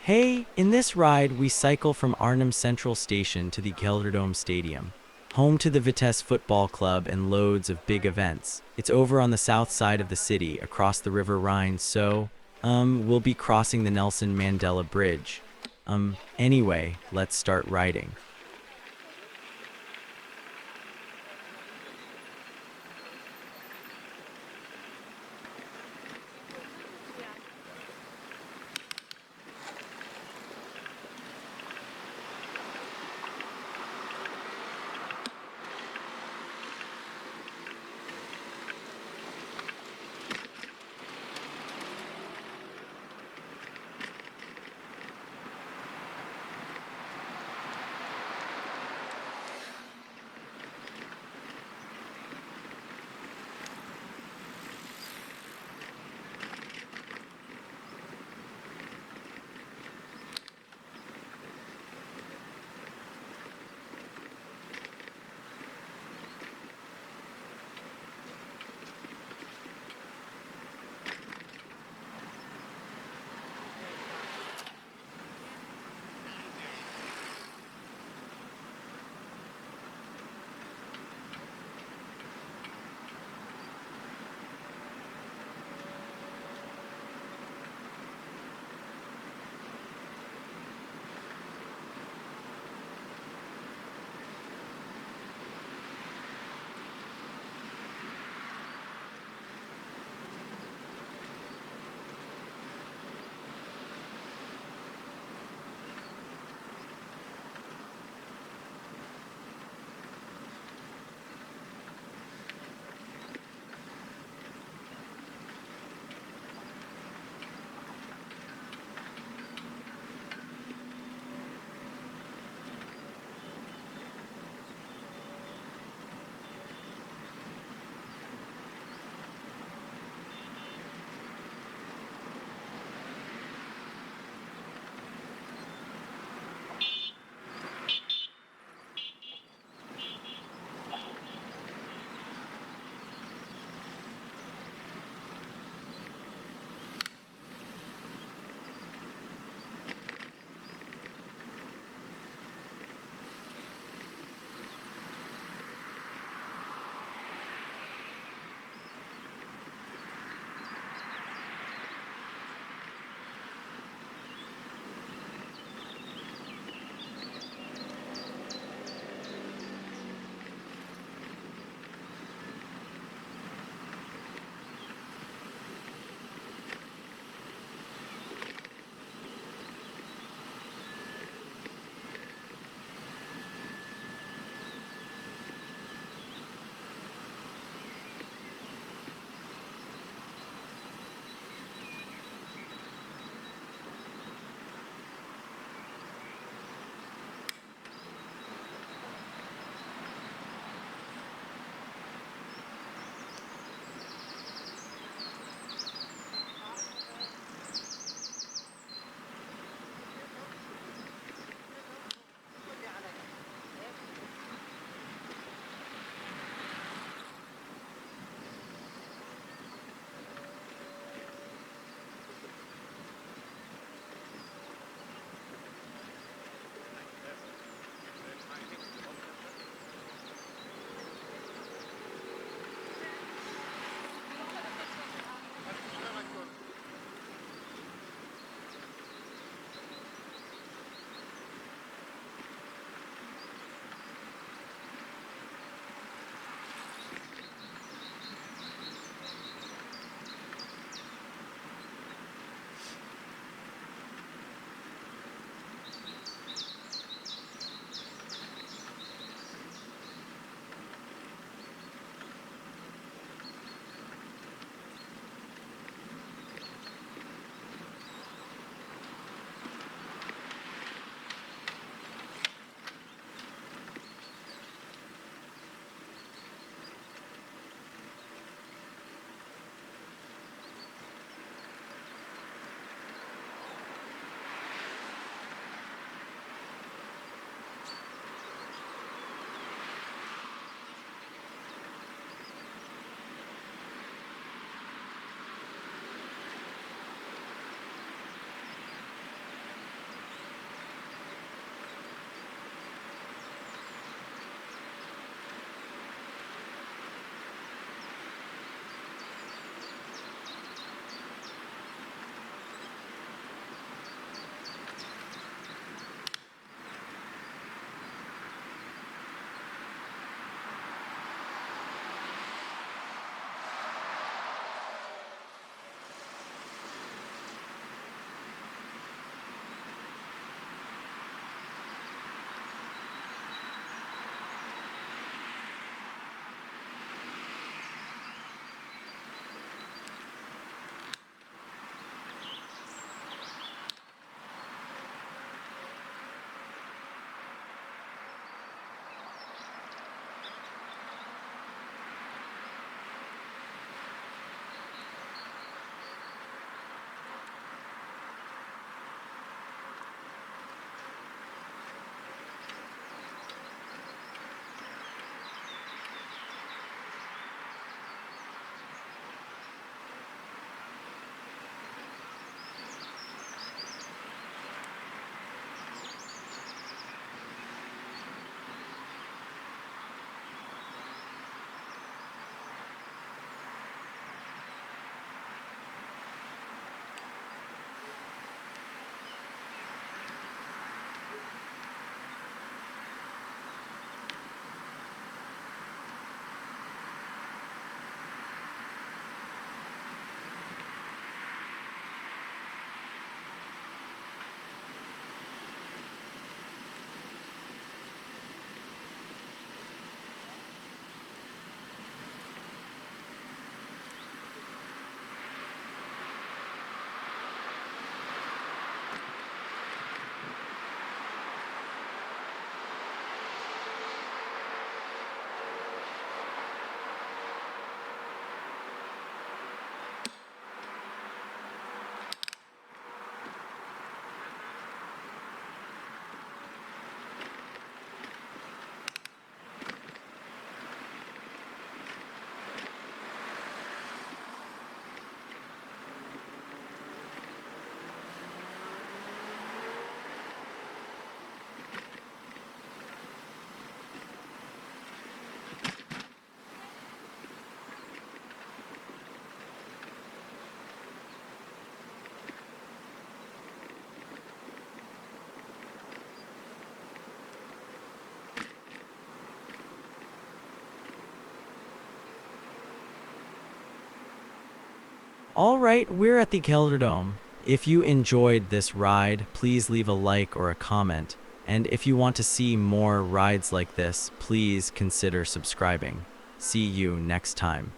Hey, in this ride, we cycle from Arnhem Central Station to the Gelderdome Stadium, home to the Vitesse Football Club and loads of big events. It's over on the south side of the city, across the River Rhine, so, we'll be crossing the Nelson Mandela Bridge. Anyway, let's start riding. All right, we're at the Gelderdome. If you enjoyed this ride, please leave a like or a comment. And if you want to see more rides like this, please consider subscribing. See you next time.